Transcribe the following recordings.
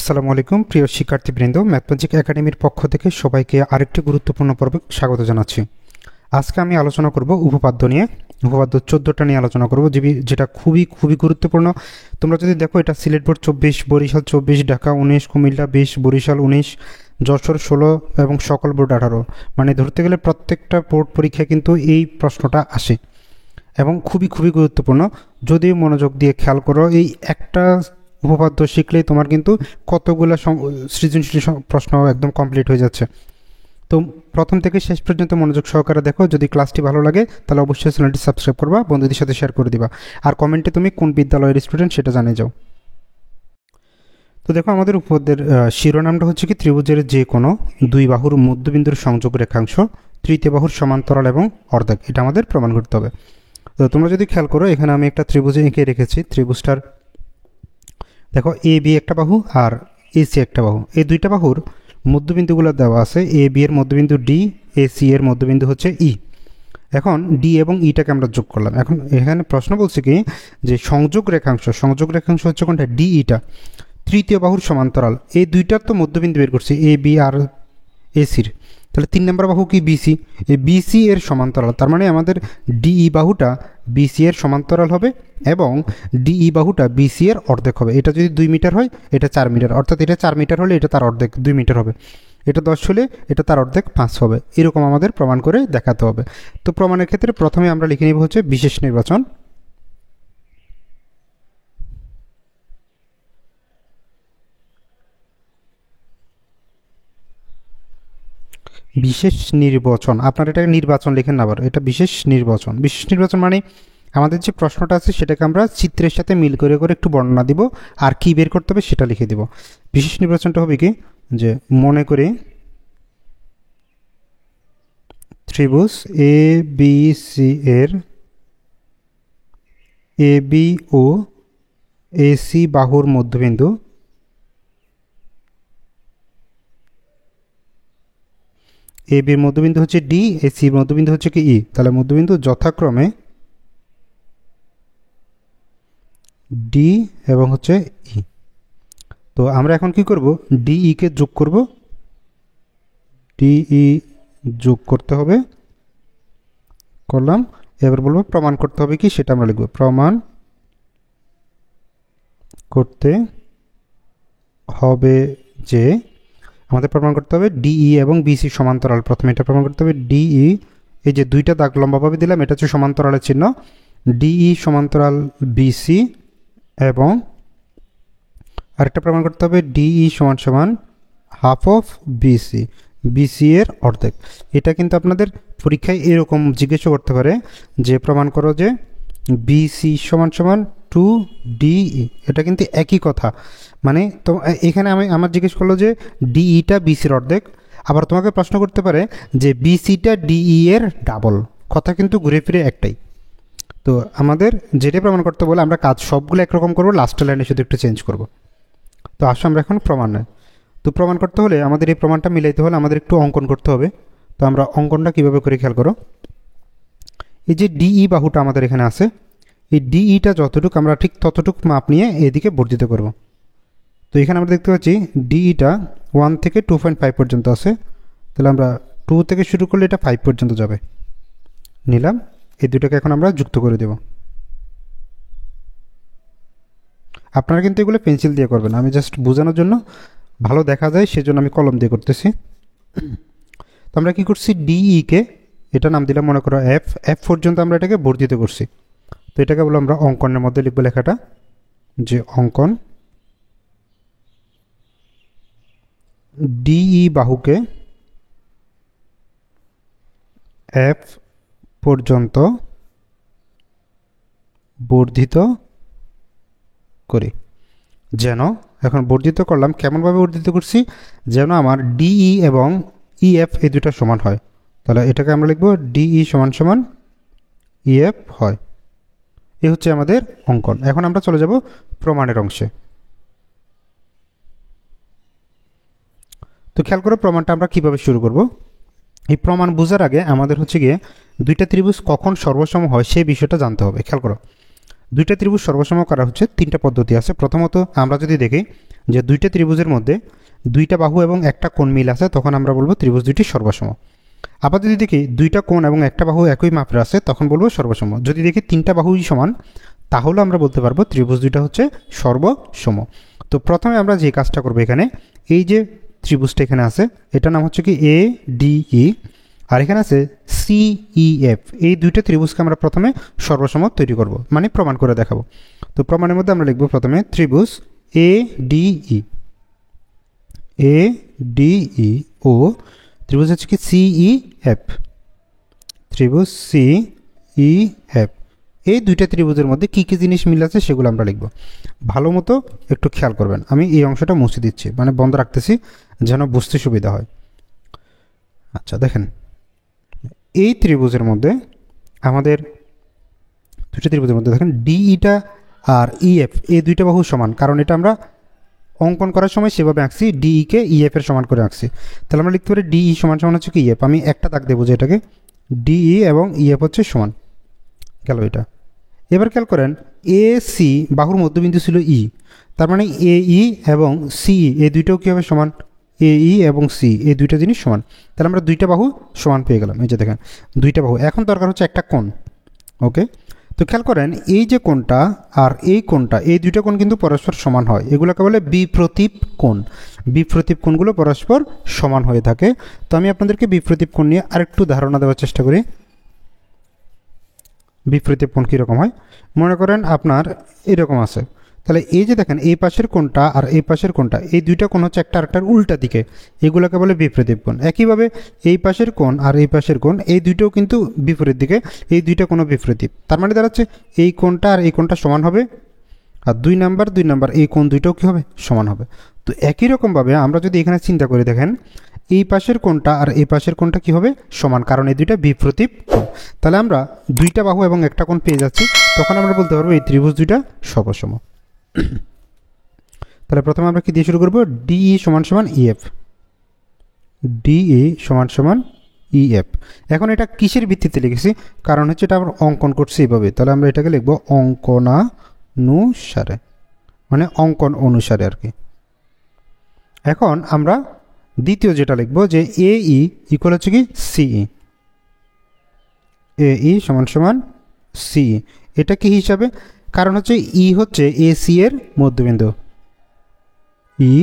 আসসালামু আলাইকুম প্রিয় শিক্ষার্থীবৃন্দ, ম্যাথমেটিক একাডেমির পক্ষ থেকে সবাইকে আরেকটি গুরুত্বপূর্ণ পর্বে স্বাগত জানাচ্ছি। আজকে আমি আলোচনা করব উপপাদ্য নিয়ে। উপপাদ্য 14টা নিয়ে আলোচনা করব, যেটা খুবই গুরুত্বপূর্ণ। তোমরা যদি দেখো, এটা সিলেট বোর্ড 24, বরিশাল 24, ঢাকা 19, কুমিল্লা 20, বরিশাল 19, যশোর 16 এবং সকল বোর্ড 18। মানে ধরতে গেলে প্রত্যেকটা বোর্ড পরীক্ষায় কিন্তু এই প্রশ্নটা আসে এবং খুবই গুরুত্বপূর্ণ। যদি মনোযোগ দিয়ে খেয়াল করো, এই একটা উপপাদ্য শিখলেই তোমার কিন্তু কতগুলো সৃজনশীল প্রশ্ন একদম কমপ্লিট হয়ে যাচ্ছে। তো প্রথম থেকে শেষ পর্যন্ত মনোযোগ সহকারে দেখো। যদি ক্লাসটি ভালো লাগে তাহলে অবশ্যই চ্যানেলটি সাবস্ক্রাইব করবা, বন্ধুদের সাথে শেয়ার করে দিবা, আর কমেন্টে তুমি কোন বিদ্যালয়ের স্টুডেন্ট সেটা জানিয়ে যাও। তো দেখো, আমাদের উপপাদ্যের শিরোনামটা হচ্ছে কি, ত্রিভুজের যে কোনো দুই বাহুর মধ্যবিন্দুর সংযোগ রেখাংশ তৃতীয় বাহুর সমান্তরাল এবং অর্ধেক, এটা আমাদের প্রমাণ করতে হবে। তো তোমরা যদি খেয়াল করো, এখানে আমি একটা ত্রিভুজে এঁকে রেখেছি। ত্রিভুজটার দেখো, এ বি একটা বাহু আর এ সি একটা বাহু। এই দুইটা বাহুর মধ্যবিন্দুগুলো দেওয়া আছে। এ বি এর মধ্যবিন্দু ডি, এ সি এর মধ্যবিন্দু হচ্ছে ই। এখন ডি এবং ইটাকে আমরা যোগ করলাম। এখন এখানে প্রশ্ন বলছে কি, যে সংযোগ রেখাংশ হচ্ছে কোনটা, ডি ইটা, তৃতীয় বাহুর সমান্তরাল। এই দুইটার তো মধ্যবিন্দু বের করছি, এ বি আর এ সির। তাহলে 3 নম্বর বাহু কি, বিসি। এই বিসি এর সমান্তরাল, তার মানে আমাদের ডিই বাহুটা বিসি এর সমান্তরাল হবে এবং ডিই বাহুটা বিসি এর অর্ধেক হবে। এটা যদি 2 মিটার হয়, এটা 4 মিটার, অর্থাৎ এটা 4 মিটার হলে এটা তার অর্ধেক 2 মিটার হবে। এটা 10 হলে এটা তার অর্ধেক 5 হবে। এরকম আমাদের প্রমাণ করে দেখাতে হবে। তো প্রমাণের ক্ষেত্রে প্রথমে আমরা লিখে নিব হচ্ছে বিশেষ নির্বাচন। বিশেষ নির্বাচন, আপনার এটাকে নির্বাচন লিখেন না, আবার এটা বিশেষ নির্বাচন। বিশেষ নির্বাচন মানে আমাদের যে প্রশ্নটা আছে সেটাকে আমরা চিত্রের সাথে মিল করে একটু বর্ণনা দিব, আর কি বের করতে হবে সেটা লিখে দিব। বিশেষ নির্বাচনটা হবে কি, যে মনে করি ত্রিভুজ এ বি সি এর A B O A C বাহুর মধ্যবিন্দু এ বির মধ্যবিন্দু হচ্ছে ডি, এ সির মধ্যবিন্দু হচ্ছে কি ই। তাহলে মধ্যবিন্দু যথাক্রমে ডি এবং হচ্ছে ই। তো আমরা এখন কি করব, ডিই কে যোগ করব। ডিই যোগ করতে হবে, করলাম। এবার বলবো প্রমাণ করতে হবে কি, সেটা আমরা লিখব। প্রমাণ করতে হবে যে, আমাদের প্রমাণ করতে হবে ডিই এবং বিসি সমান্তরাল। প্রথমে এটা প্রমাণ করতে হবে ডিই, এই যে দুইটা দাগ লম্বাভাবে দিলাম, এটা হচ্ছে সমান্তরালের চিহ্ন। ডিই সমান্তরাল বিসি, এবং আরেকটা প্রমাণ করতে হবে ডিই সমান সমান হাফ অফ বিসি, বিসি এর অর্ধেক। এটা কিন্তু আপনাদের পরীক্ষায় এরকম জিজ্ঞেস করতে পারে যে প্রমাণ করো যে বিসি সমান সমান 2ডিই। এটা কিন্তু একই কথা। মানে তো এখানে আমার জিজ্ঞেস করলো যে ডিইটা বিসির অর্ধেক, আবার তোমাকে প্রশ্ন করতে পারে যে বিসিটা ডিই এর ডাবল। কথা কিন্তু ঘুরে ফিরে একটাই। তো আমাদের যেটা প্রমাণ করতে বলে আমরা কাজ সবগুলো একরকম করবো, লাস্টের লাইনে শুধু একটু চেঞ্জ করব। তো আসলে আমরা এখন প্রমাণ নেই। তো প্রমাণ করতে হলে আমাদের এই প্রমাণটা মিলাইতে হলে আমাদের একটু অঙ্কন করতে হবে। তো আমরা অঙ্কনটা কীভাবে করে খেয়াল করো। এই যে ডিই বাহুটা আমাদের এখানে আছে, এই ডিইটা যতটুকু আমরা ঠিক ততটুকু মাপ নিয়ে এদিকে বর্ধিত করব। তো এখানে আমরা দেখতে পাচ্ছি ডিইটা 1 থেকে 2.5 পর্যন্ত আছে। তাহলে আমরা 2 থেকে শুরু করলে এটা 5 পর্যন্ত যাবে, নিলাম। এই দুটোকে এখন আমরা যুক্ত করে দেব। আপনারা কিন্তু এগুলো পেন্সিল দিয়ে করবেন, আমি জাস্ট বোঝানোর জন্য, ভালো দেখা যায় সেজন্য আমি কলম দিয়ে করতেছি। তো আমরা কী করছি, ডিই কে এটা নাম দিলাম মনে করো এফ। এফ পর্যন্ত আমরা এটাকে বর্ধিত করছি। তো এটাকে বলে আমরা অঙ্কনের মধ্যে লিখবো লেখাটা, যে অঙ্কন ডিই বাহুকে এফ পর্যন্ত বর্ধিত করি। যেন, এখন বর্ধিত করলাম, কেমনভাবে বর্ধিত করছি, যেন আমার ডিই এবং ইএফ এই দুটা সমান হয়। তাহলে এটাকে আমরা লিখব ডিই সমান সমান ইএফ হয়। এই হচ্ছে আমাদের অঙ্কন। এখন আমরা চলে যাব প্রমাণের অংশে। তো খেয়াল করো প্রমাণটা আমরা কিভাবে শুরু করব। এই প্রমাণ বোঝার আগে আমাদের হচ্ছে গিয়ে দুইটা ত্রিভুজ কখন সর্বসম হয় সেই বিষয়টা জানতে হবে। খেয়াল করো, দুইটা ত্রিভুজ সর্বসম করা হচ্ছে তিনটা পদ্ধতি আছে। প্রথমত আমরা যদি দেখি যে দুইটা ত্রিভুজের মধ্যে দুইটা বাহু এবং একটা কোণ মিল আছে, তখন আমরা বলবো ত্রিভুজ দুইটি সর্বসম। আবার যদি দেখি দুইটা কোণ এবং একটা বাহু একই মাপের আছে, তখন বলবো সর্বসম। যদি দেখি তিনটা বাহুই সমান, তাহলে আমরা বলতে পারবো ত্রিভুজ দুইটা হচ্ছে সর্বসম। তো প্রথমে আমরা যে কাজটা করবো, এখানে এই যে ত্রিভুজটা এখানে আছে, এটার নাম হচ্ছে কি এ ডি ই, আর এখানে আছে সি ই এফ। এই দুইটা ত্রিভুজকে আমরা প্রথমে সর্বসম তৈরি করব, মানে প্রমাণ করে দেখাবো। তো প্রমাণের মধ্যে আমরা লিখবো প্রথমে ত্রিভুজ A D E, A D E ও ত্রিভুজ হচ্ছে কি সি ই এফ, ত্রিভুজ সি ই এফ। এই দুইটা ত্রিভুজের মধ্যে কী কী জিনিস মিল আছে সেগুলো আমরা লিখব। ভালো মতো একটু খেয়াল করবেন, আমি এই অংশটা মুছে দিচ্ছি, মানে বন্ধ রাখতেছি যেন বুঝতে সুবিধা হয়। আচ্ছা দেখেন, এই ত্রিভুজের মধ্যে আমাদের দুইটা ত্রিভুজের মধ্যে দেখেন ডিইটা আর ইএফ, এই দুইটা বাহু সমান, কারণ এটা আমরা অঙ্কন করার সময় সেভাবে আঁকছি, ডিইকে ইএফ এর সমান করে আঁকছি। তাহলে আমরা লিখতে পারি ডিই সমান সমান হচ্ছে কি ইএফ। আমি একটা দাগ দেবো যে এটাকে ডিই এবং ইএফ হচ্ছে সমান গেল এটা। এবার খেয়াল করেন এ সি বাহুর মধ্যবিন্দু ছিল ই, তার মানে এ ই এবং সিই এই দুইটাও কী হবে সমান, এ ই এবং সি এই দুইটা জিনিস সমান। তাহলে আমরা দুইটা বাহু সমান পেয়ে গেলাম। এই যে দেখেন দুইটা বাহু। এখন দরকার হচ্ছে একটা কোণ। ওকে, তো খেয়াল করেন এই যে কোণটা আর এই কোণটা, এই দুইটা কোণ কিন্তু পরস্পর সমান হয়, এগুলোকে বলে বিপ্রতীপ কোণ। বিপ্রতীপ কোণগুলো পরস্পর সমান হয়ে থাকে। তো আমি আপনাদেরকে বিপ্রতীপ কোণ নিয়ে আরেকটু ধারণা দেওয়ার চেষ্টা করি। বিপরীতে কোণ কীরকম হয়, মনে করেন আপনার এরকম আছে, তাহলে এই যে দেখেন এই পাশের কোণটা আর এই পাশের কোণটা, এই দুইটা কোণ হচ্ছে একটা আরেকটার উল্টা দিকে, এগুলোকে বলে বিপরীত কোণ। একইভাবে এই পাশের কোণ আর এই পাশের কোণ, এই দুইটাও কিন্তু বিপরীত দিকে, এই দুইটা কোনো বিপরীত। তার মানে দাঁড়াচ্ছে এই কোণটা আর এই কোণটা সমান হবে, আর দুই নাম্বার এই কোণ দুইটাও কী হবে সমান হবে। তো একই রকমভাবে আমরা যদি এখানে চিন্তা করে দেখেন এই পাশের কোণটা আর এই পাশের কোণটা কী হবে সমান, কারণ এই দুইটা বিপ্রতীপ কোণ। তাহলে আমরা দুইটা বাহু এবং একটা কোণ পেয়ে যাচ্ছি, তখন আমরা বলতে পারবো এই ত্রিভুজ দুইটা সর্বসম। তাহলে প্রথমে আমরা কি দিয়ে শুরু করবো, ডিই সমান সমান ইএফ, ডিই সমান সমান ইএফ। এখন এটা কিসের ভিত্তিতে লিখেছি, কারণ হচ্ছে এটা আমরা অঙ্কন করছি এইভাবে, তাহলে আমরা এটাকে লিখবো অঙ্কনানুসারে, মানে অঙ্কন অনুসারে আর কি। এখন আমরা দ্বিতীয় যেটা লিখবো যে এ ই ইকুয়াল হচ্ছে কি সিই, এ ই সমান সমান সিই। এটা কি হিসাবে, কারণ হচ্ছে ই হচ্ছে এ সি এর মধ্যবিন্দু, ই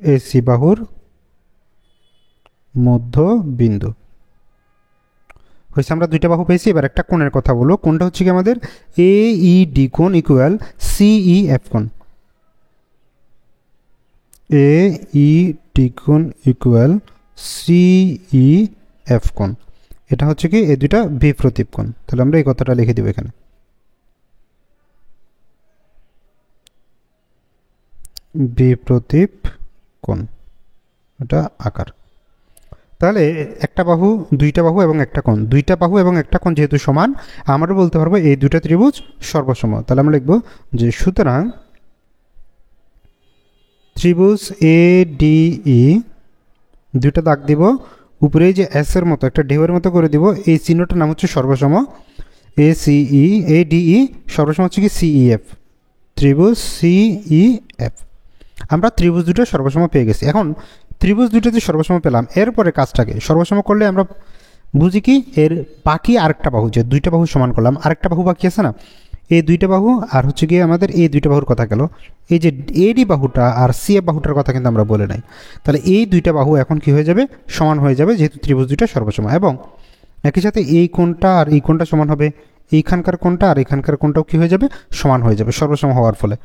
এ সি বাহুর মধ্যবিন্দু হয়েছে। আমরা দুইটা বাহু পেয়েছি। এবার একটা কোণের কথা বলবো, কোণটা হচ্ছে কি আমাদের এ ই ডি কোণ ইকুয়াল সিই এফ কোণ, এ ই ডি কোণ ইকুয়াল সিই এফ কোণ। এটা হচ্ছে কি এই দুইটা বিপ্রতীপ কোণ। তাহলে আমরা এই কথাটা লিখে দেব এখানে, বিপ্রতীপ কোণ, এটা আকার। তাহলে একটা বাহু, দুইটা বাহু এবং একটা কোণ, দুইটা বাহু এবং একটা কোণ যেহেতু সমান, আমরা বলতে পারবো এই দুইটা ত্রিভুজ সর্বসম। তাহলে আমরা লিখবো যে সুতরাং ত্রিভুজ এ ডি ই, দুইটা দাগ দিব, উপরে যে এস এর মতো একটা ঢেউয়ের মতো করে দিব, এই চিহ্নটার নাম হচ্ছে সর্বসম। এ সিই এ ডিই সর্বসম হচ্ছে কি সিই এফ, ত্রিভুজ সিই এফ। আমরা ত্রিভুজ দুটো সর্বসম পেয়ে গেছি। এখন ত্রিভুজ দুটো যে সর্বসম পেলাম, এরপরে কাজটাকে সর্বসম করলে আমরা বুঝি কি এর বাকি আরেকটা বাহু, যে দুইটা বাহু সমান করলাম, আরেকটা বাহু বাকি আছে না, এই দুইটা বাহু আর হচ্ছে গিয়ে আমাদের এই দুইটা বাহুর কথা গেল, এই যে এডি বাহুটা আর সি এফ বাহুটার কথা কিন্তু আমরা বলে নাই। তাহলে এই দুইটা বাহু এখন কি হয়ে যাবে, সমান হয়ে যাবে, যেহেতু ত্রিভুজ দুইটা সর্বসম। এবং একই সাথে এই কোণটা আর এই কোণটা সমান হবে, এইখানকার কোণটা আর এইখানকার কোণটাও কী হয়ে যাবে সমান হয়ে যাবে সর্বসম হওয়ার ফলে।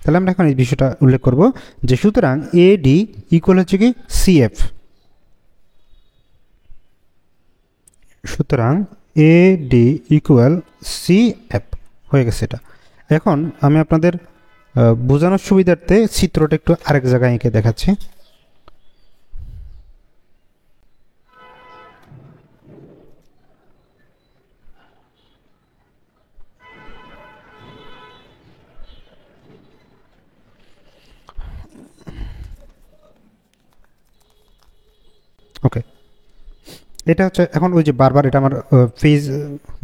তাহলে আমরা এখন এই বিষয়টা উল্লেখ করব যে সুতরাং এ ডি ইকুয়াল হচ্ছে কি সিএফ, সুতরাং এ ডি ইকুয়াল সিএফ হয়ে গেছে এটা। এখন আমি আপনাদের বোঝানোর সুবিধার্থে চিত্রটা একটু আরেক জায়গায় এঁকে দেখাচ্ছি। ওকে, এটা হচ্ছে এখন ওই যে বারবার এটা আমার ফেজ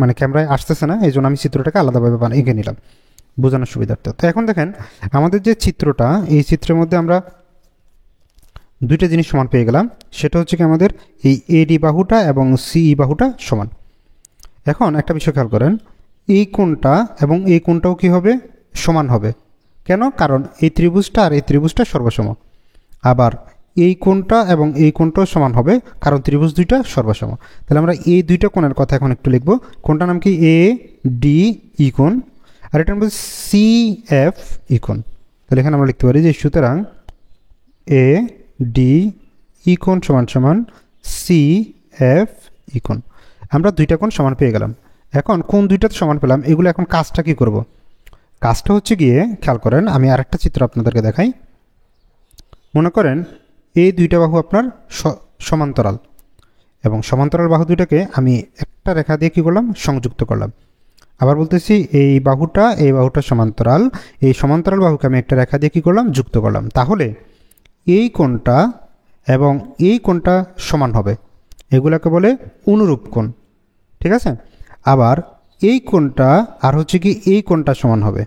মানে ক্যামেরায় আসতেছে না, এই জন্য আমি চিত্রটাকে আলাদাভাবে এঁকে নিলাম বোঝানোর সুবিধার্থে। তো এখন দেখেন আমাদের যে চিত্রটা, এই চিত্রের মধ্যে আমরা দুইটা জিনিস সমান পেয়ে গেলাম। সেটা হচ্ছে কি আমাদের এই এডি বাহুটা এবং সিই বাহুটা সমান। এখন একটা বিষয় খেয়াল করেন, এই কোণটা এবং এই কোণটাও কি হবে? সমান হবে। কেন? কারণ এই ত্রিভুজটা আর এই ত্রিভুজটা সর্বসম। আবার এই কোণটা এবং এই কোণটাও সমান হবে, কারণ ত্রিভুজ দুইটা সর্বসম। তাহলে আমরা এই দুইটা কোণের কথা এখন একটু লিখব। কোণটার নাম কি? এ ডি ই কোণ, আর এটার মধ্যে সি এফ ই কোণ। তাহলে এখানে আমরা লিখতে পারি যে সুতরাং এ ডি ই কোণ সমান সমান সি এফ ই কোণ। আমরা দুইটা কোণ সমান পেয়ে গেলাম। এখন কোণ দুইটাতে সমান পেলাম, এগুলো এখন কাজটা কি করব? কাজটা হচ্ছে গিয়ে খেয়াল করেন, আমি আরেকটা চিত্র আপনাদেরকে দেখাই। মনে করেন এই দুইটা বাহু আপনার সমান্তরাল, এবং সমান্তরাল বাহু দুইটাকে আমি একটা রেখা দিয়ে কী করলাম? সংযুক্ত করলাম। আবার বলতেছি এই বাহুটা সমান্তরাল, এই সমান্তরাল বাহুকে আমি একটা রেখা দিয়ে কী করলাম? যুক্ত করলাম। তাহলে এই কোণটা এবং এই কোণটা সমান হবে, এগুলোকে বলে অনুরূপ কোণ। ঠিক আছে? আবার এই কোণটা আর হচ্ছে কি এই কোণটা সমান হবে,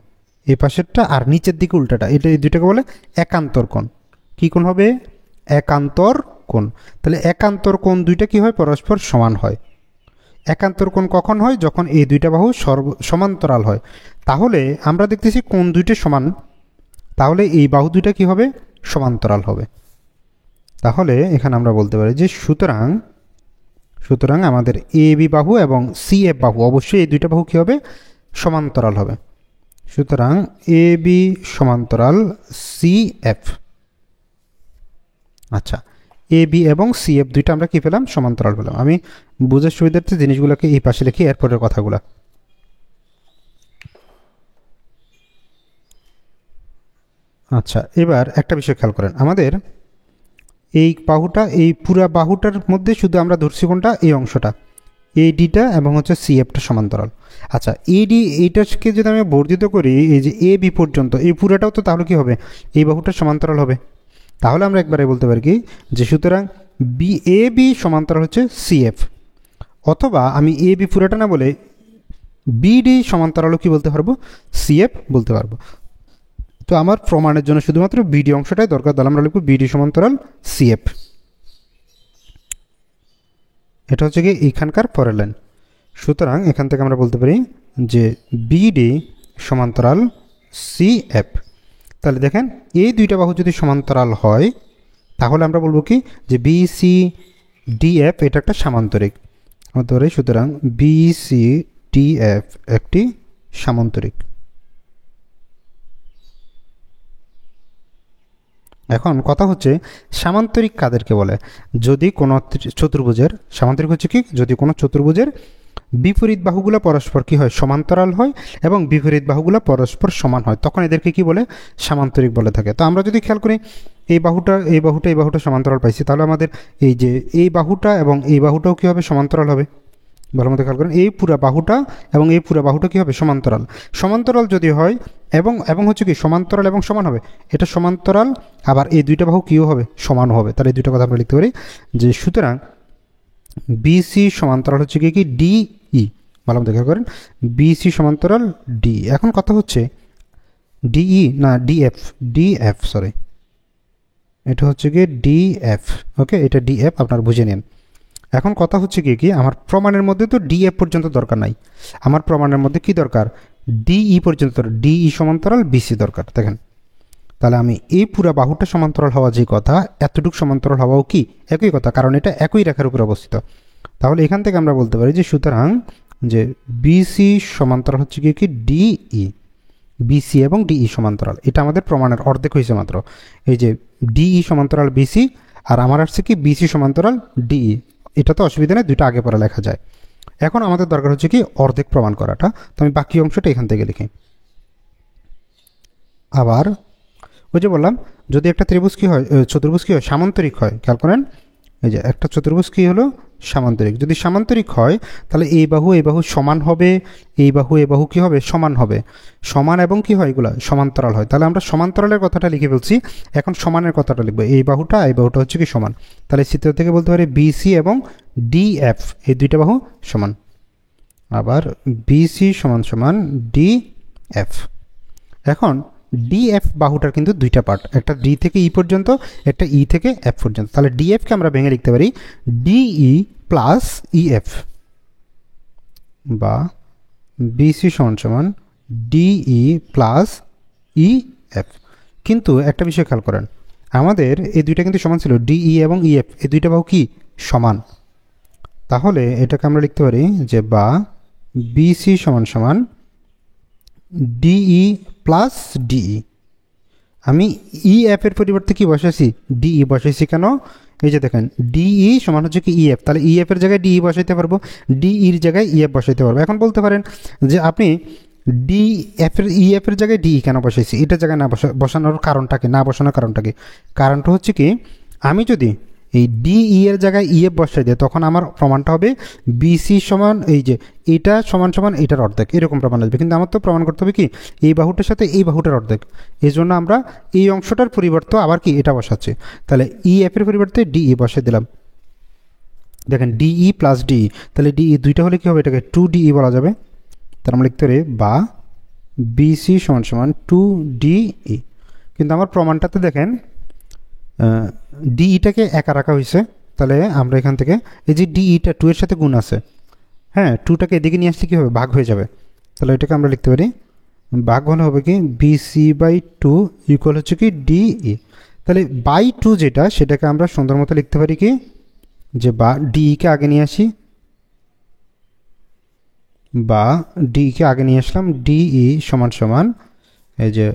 এই পাশেরটা আর নিচের দিকে উল্টাটা, এটা এই দুইটাকে বলে একান্তর কোণ। কী কোণ হবে? একান্তর কোণ। তাহলে একান্তর কোণ দুইটা কি হয়? পরস্পর সমান হয়। একান্তর কোণ কখন হয়? যখন এই দুইটা বাহু সমান্তরাল হয়। তাহলে আমরা দেখতেছি কোণ দুইটা সমান, তাহলে এই বাহু দুইটা কি হবে? সমান্তরাল হবে। তাহলে এখানে আমরা বলতে পারি যে সুতরাং আমাদের এ বি বাহু এবং সি এফ বাহু, অবশ্যই এই দুইটা বাহু কী হবে? সমান্তরাল হবে। সুতরাং এ বি সমান্তরাল সি এফ। আচ্ছা, এ বি এবং সি এফ দুইটা আমরা কী পেলাম? সমান্তরাল পেলাম। আমি বুঝার সুবিধার্থে জিনিসগুলোকে এই পাশে লিখি, এরপরের কথাগুলো। আচ্ছা, এবার একটা বিষয় খেয়াল করেন, আমাদের এই বাহুটা, এই পুরা বাহুটার মধ্যে শুধু আমরা ধরছি কোনটা? এই অংশটা, এডিটা এবং হচ্ছে সিএফটা সমান্তরাল। আচ্ছা, এডি এইটাকে যদি আমি বর্ধিত করি এই যে এ বি পর্যন্ত, এই পুরাটাও তো তাহলে কি হবে? এই বাহুটা সমান্তরাল হবে। তাহলে আমরা একবারে বলতে পারি কি যে সুতরাং এ বি সমান্তরাল হচ্ছে সিএফ, অথবা আমি এ বি পুরাটা না বলে বিডি সমান্তরালও কি বলতে পারবো? সিএফ বলতে পারবো। তো আমার প্রমাণের জন্য শুধুমাত্র বিডি অংশটাই দরকার, তাহলে আমরা লিখব বিডি সমান্তরাল সিএফ। এটা হচ্ছে কি এইখানকার পরের লাইন। সুতরাং এখান থেকে আমরা বলতে পারি যে বিডি সমান্তরাল সিএফ। তাহলে দেখেন এই দুইটা বাহু যদি সমান্তরাল হয় তাহলে আমরা বলবো কি যে বিসি ডিএফ এটা একটা সামান্তরিক হতে পারে। সুতরাং বিসি ডিএফ একটি সামান্তরিক। এখন কথা হচ্ছে সামান্তরিক কাদেরকে বলে? যদি কোনো চতুর্ভুজের সামান্তরিক হচ্ছে কি, যদি কোনো চতুর্ভুজের বিপরীত বাহুগুলো পরস্পর কি হয়? সমান্তরাল হয়, এবং বিপরীত বাহুগুলো পরস্পর সমান হয়, তখন এদেরকে কি বলে? সামান্তরিক বলে থাকে। তো আমরা যদি খেয়াল করি এই বাহুটা সমান্তরাল পাইছি, তাহলে আমাদের এই যে এই বাহুটা এবং এই বাহুটাও কী হবে? সমান্তরাল হবে। ভালো মতো খেয়াল করেন, এই পুরা বাহুটা এবং এই পুরা বাহুটা কী হবে? সমান্তরাল। সমান্তরাল যদি হয় এবং হচ্ছে কি সমান্তরাল এবং সমান হবে, এটা সমান্তরাল, আবার এই দুইটা বাহু কীও হবে? সমানও হবে। তাহলে এই দুইটা কথা আমরা লিখতে পারি যে সুতরাং বিসি সমান্তরাল হচ্ছে কি ডিই। ভালো মতো খেয়াল করেন, বিসি সমান্তরাল ডি। এখন কথা হচ্ছে ডিই না ডিএফ সরি, এটা হচ্ছে কি ডিএফ। ওকে, এটা ডিএফ, আপনারা বুঝে নিন। এখন কথা হচ্ছে কি আমার প্রমাণের মধ্যে তো ডিএফ পর্যন্ত দরকার নাই, আমার প্রমাণের মধ্যে কি দরকার? ডিই পর্যন্ত, ডিই সমান্তরাল বিসি দরকার। দেখেন, তাহলে আমি এই পুরা বাহুটা সমান্তরাল হওয়া যে কথা, এতটুকু সমান্তরাল হওয়াও কি একই কথা, কারণ এটা একই রেখার উপর অবস্থিত। তাহলে এখান থেকে আমরা বলতে পারি যে সুতরাং যে বিসি সমান্তরাল হচ্ছে কি ডিই, বিসি এবং ডিই সমান্তরাল। এটা আমাদের প্রমাণের অর্ধেক হয়েছে মাত্র। এই যে ডিই সমান্তরাল বিসি, আর আমার আসছে কি বিসি সমান্তরাল ডিই। এটা তো অসুবিধা নেই, দুইটা আগে পরে লেখা যায়। এখন আমাদের দরকার হচ্ছে কি অর্ধেক প্রমাণ করাটা। তো আমি বাকি অংশটা এখান থেকে লিখি। আবার ওই যে বললাম, যদি একটা ত্রিভুজ কি হয়, চতুর্ভুজ কি হয়? সামান্তরিক হয়। খেয়াল করেন, এই যে একটা চতুর্ভুজ কি হলো? সামান্তরিক। যদি সামান্তরিক হয় তাহলে এই বাহু সমান হবে, এই বাহু কি হবে সমান হবে, সমান এবং কি হয় এগুলো সমান্তরাল হয়। তাহলে আমরা সমান্তরালের কথাটা লিখে ফেলছি, এখন সমানের কথাটা লিখবো। এই বাহুটা হচ্ছে কি সমান, তাহলে চিত্র থেকে বলতে পারি বিসি এবং ডিএফ এই দুইটা বাহু সমান। আবার বিসি সমান সমান ডিএফ। এখন ডিএফ বাহুটার কিন্তু দুইটা পার্ট, একটা ডি থেকে ই পর্যন্ত, একটা ই থেকে এফ পর্যন্ত। তাহলে ডিএফকে আমরা ভেঙে লিখতে পারি ডিই প্লাস ইএফ, বা বিসি সমান সমান ডিই প্লাস ইএফ। কিন্তু একটা বিষয় খেয়াল করেন, আমাদের এই দুইটা কিন্তু সমান ছিল, ডিই এবং ইএফ এই দুইটা বাহু কি সমান। তাহলে এটাকে আমরা লিখতে পারি যে বা বিসি সমান সমান ডিই প্লাস ডিই। আমি ইএফ এর পরিবর্তে কি বসাইছি, ডিই বসাইছি। কেন? এই যে দেখেন ডিই সমান হচ্ছে কি ইএফ, তাহলে ইএফ এর জায়গায় ডিই বসাইতে পারবো, ডিইর জায়গায় ইএফ বসাইতে পারবো। এখন বলতে পারেন যে আপনি ইএফ এর জায়গায় ডিই কেন বসাইছি, এটার জায়গায় না বসানোর কারণটা কি, না বসানোর কারণটা কি? কারণটা হচ্ছে কি, আমি যদি এই ডিই এর জায়গায় ইএফ বসাই দিই তখন আমার প্রমাণটা হবে বিসি সমান এই যে এটা সমান সমান এটার অর্ধেক, এরকম প্রমাণ আসবে। কিন্তু আমার তো প্রমাণ করতে হবে কি এই বাহুটার সাথে এই বাহুটার অর্ধেক, এই জন্য আমরা এই অংশটার পরিবর্তে আবার কি এটা বসাচ্ছি। তাহলে ইএফ এর পরিবর্তে ডিই বসিয়ে দিলাম। দেখেন ডিই প্লাস ডিই, তাহলে ডিই দুইটা হলে কি হবে, এটাকে 2ডিই বলা যাবে। তার আমরা লিখতে পারি বা বিসি সমান সমান 2ডিই। কিন্তু আমার প্রমাণটাতে দেখেন ডিইটাকে একা রাখা হয়েছে, তাহলে আমরা এখান থেকে এই যে ডিইটা 2 এর সাথে গুণ আছে, হ্যাঁ 2টাকে এদিকে নিয়ে আসলে কী হবে, ভাগ হয়ে যাবে। তাহলে এটাকে আমরা লিখতে পারি ভাগ হলে হবে কি বিসি বাই 2 ইকুয়াল হচ্ছে কি ডিই। তাহলে বাই 2 যেটা, সেটাকে আমরা সুন্দর মতো লিখতে পারি কি যে বা ডিইকে আগে নিয়ে আসি, বা ডিইকে আগে নিয়ে আসলাম, ডিই সমান সমান এই যে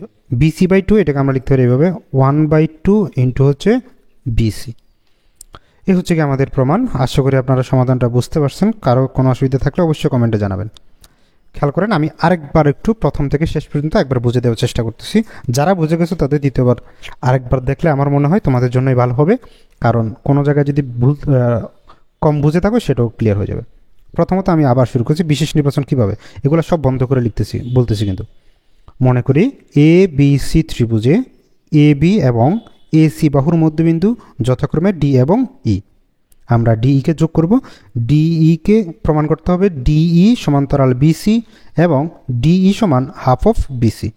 বিসি বাই 2, এটাকে আমরা লিখতে পারি এইভাবে 1/2 ইন্টু হচ্ছে বিসি। এ হচ্ছে কি আমাদের প্রমাণ। আশা করি আপনারা সমাধানটা বুঝতে পারছেন। কারো কোনো অসুবিধা থাকলে অবশ্যই কমেন্টে জানাবেন। খেয়াল করেন, আমি আরেকবার একটু প্রথম থেকে শেষ পর্যন্ত একবার বুঝে দেওয়ার চেষ্টা করতেছি। যারা বুঝে গেছো তাদের দ্বিতীয়বার আরেকবার দেখলে আমার মনে হয় তোমাদের জন্যই ভালো হবে, কারণ কোনো জায়গায় যদি কম বুঝে থাকো সেটাও ক্লিয়ার হয়ে যাবে। প্রথমত আমি আবার শুরু করছি, বিশেষ নির্বাচন কীভাবে, এগুলো সব বন্ধ করে বলতেছি। কিন্তু মনে করি A B C ত্রিভুজে A B এবং এ সি বাহুর মধ্যবিন্দু যথাক্রমে ডি এবং ই। আমরা ডিইকে যোগ করব, ডিইকে প্রমাণ করতে হবে ডিই সমান্তরাল বিসি এবং ডিই সমান হাফ অফ বিসি।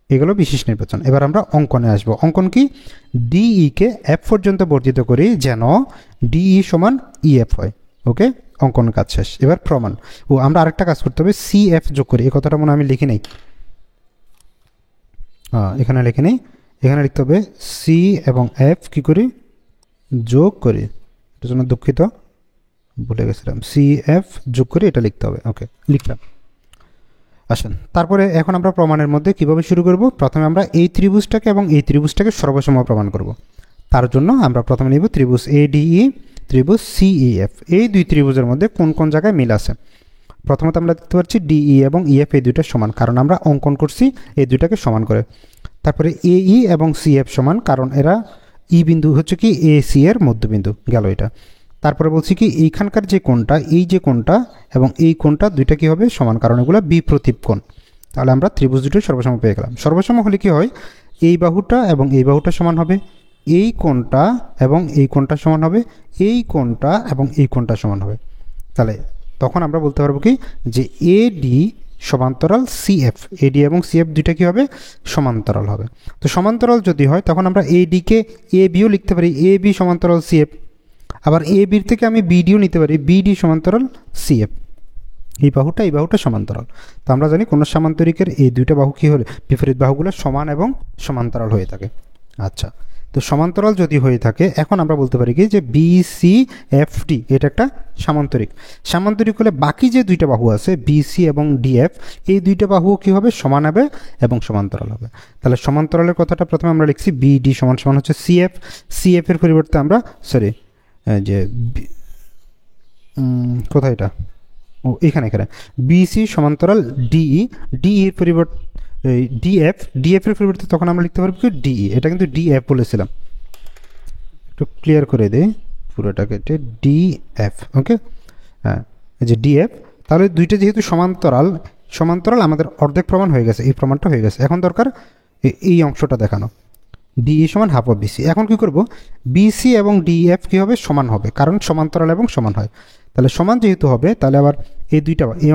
এগুলো বিশেষ নির্বাচন। এবার আমরা অঙ্কনে আসব। অঙ্কন কি, ডিইকে এফ পর্যন্ত বর্ধিত করি যেন ডিই সমান ইএফ হয়। ওকে, অঙ্কন কাজ শেষ। এবার প্রমাণ। আমরা আরেকটা কাজ করতে হবে, সি এফ যোগ করি। এই কথাটা মনে আমি লিখি নেই, এখানে লিখে নেই, এখানে লিখতে হবে সি এবং এফ কী করি যোগ করি। এটার জন্য দুঃখিত, ভুলে গেছিলাম, সি এফ যোগ করে এটা লিখতে হবে। ওকে, লিখলাম। আসেন তারপরে এখন আমরা প্রমাণের মধ্যে কিভাবে শুরু করব। প্রথমে আমরা এই ত্রিভুজটাকে এবং এই ত্রিভুজটাকে সর্বসম প্রমাণ করব। তার জন্য আমরা প্রথমে নিব ত্রিভুজ এডিই, ত্রিভুজ সিইএফ। এই দুই ত্রিভুজের মধ্যে কোন কোন জায়গায় মিল আছে। প্রথমত আমরা দেখতে পাচ্ছি ডিই এবং ইএফ এই দুইটা সমান, কারণ আমরা অঙ্কন করছি এই দুইটাকে সমান করে। তারপরে এই এবং সিএফ সমান, কারণ এরা ই বিন্দু হচ্ছে কি এ সি এর মধ্যবিন্দু গেল এটা। তারপরে বলছি কি এইখানকার যে কোণটা, এই যে কোণটা এবং এই কোণটা দুইটা কি হবে সমান, কারণ এগুলো বিপ্রতীপ কোণ। তাহলে আমরা ত্রিভুজ দুটোই সর্বসম পেয়ে গেলাম। সর্বসম হলে কি হয়, এই বাহুটা এবং এই বাহুটা সমান হবে, এই কোণটা এবং এই কোণটা সমান হবে, এই কোণটা এবং এই কোণটা সমান হবে। তাহলে তখন আমরা বলতে পারবো কি যে এডি সমান্তরাল সিএফ, এডি এবং সিএফ দুইটা কি হবে সমান্তরাল হবে। তো সমান্তরাল যদি হয় তখন আমরা এডিকে এ বিও লিখতে পারি, এ বি সমান্তরাল সিএফ। আবার এ বির থেকে আমি বিডিও নিতে পারি, বিডি সমান্তরাল সিএফ। এই বাহুটা সমান্তরাল। তো আমরা জানি কোনো সামান্তরিকের এই দুইটা বাহু কী হলে বিপরীত বাহুগুলো সমান এবং সমান্তরাল হয়ে থাকে। আচ্ছা, তো সমান্তরাল যদি হয়ে থাকে এখন আমরা বলতে পারি কি যে বিসিএফডি এটা একটা সামান্তরিক। সামান্তরিক হলে বাকি যে দুইটা বাহু আছে বিসি এবং ডিএফ, এই দুইটা বাহু কী হবে সমান হবে এবং সমান্তরাল হবে। তাহলে সমান্তরালের কথাটা প্রথমে আমরা লিখছি বিডি সমান সমান হচ্ছে সিএফ। সিএফ এর পরিবর্তে আমরা যে কোথায় এটা, এখানে বিসি সমান্তরাল ডিই, ডিইর পরিবর্তে ডিএফ এর পরিবর্তে তখন আমরা লিখতে পারবো কি ডিই। এটা কিন্তু ডিএফ বলেছিলাম, একটু ক্লিয়ার করে দিই পুরোটা কেটে ডিএফ, ওকে। হ্যাঁ, এই যে ডিএফ, তাহলে দুইটা যেহেতু সমান্তরাল, সমান্তরাল আমাদের অর্ধেক প্রমাণ হয়ে গেছে, এই প্রমাণটা হয়ে গেছে। এখন দরকার এই অংশটা দেখানো, ডিই সমান হাফ অফ বিসি। এখন কী করব, বিসি এবং ডিএফ কী হবে, সমান হবে, কারণ সমান্তরাল এবং সমান হয়। তাহলে সমান যেহেতু হবে, তাহলে আবার এই দুইটা, এই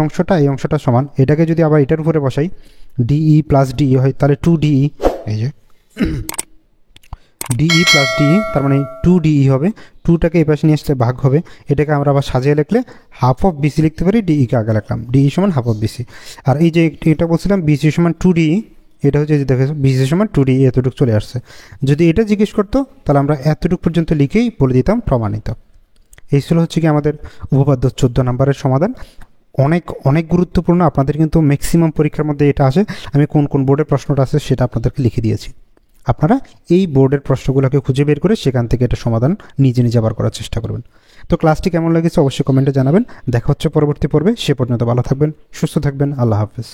অংশটা সমান, এটাকে যদি আবার এটার উপরে বসাই, ডিই প্লাস ডিই হয়, তাহলে 2ডিই, এই যে ডিই প্লাস ডিই, তার মানে 2ডিই হবে। 2টাকে এই পাশে নিয়ে আসলে ভাগ হবে, এটাকে আমরা আবার সাজিয়ে লিখলে হাফ অফ বিসি লিখতে পারি, ডিইকে আগে লিখলাম, ডিই সমান হাফ অফ বিসি। আর এই যে এটা বলছিলাম বিসি সমান 2ডিই, এটা হচ্ছে যে দেখেছো বিসি সমান 2ডিই, এতটুকু চলে আসছে। যদি এটা জিজ্ঞেস করতো তাহলে আমরা এতটুকু পর্যন্ত লিখেই বলে দিতাম প্রমাণিত। এই ছিল হচ্ছে কি আমাদের উপপাদ্য 14 নম্বরের সমাধান। অনেক অনেক গুরুত্বপূর্ণ, আপনাদের কিন্তু ম্যাক্সিমাম পরীক্ষার মধ্যে এটা আসে। আমি কোন কোন বোর্ডের প্রশ্নটা আছে সেটা আপনাদেরকে লিখে দিয়েছি। আপনারা এই বোর্ডের প্রশ্নগুলোকে খুঁজে বের করে সেখান থেকে এটা সমাধান নিজে নিজে আবার করার চেষ্টা করবেন। তো ক্লাসটি কেমন লেগেছে অবশ্যই কমেন্টে জানাবেন। দেখা হচ্ছে পরবর্তী পর্বে, সে পর্যন্ত ভালো থাকবেন, সুস্থ থাকবেন, আল্লাহ হাফেজ।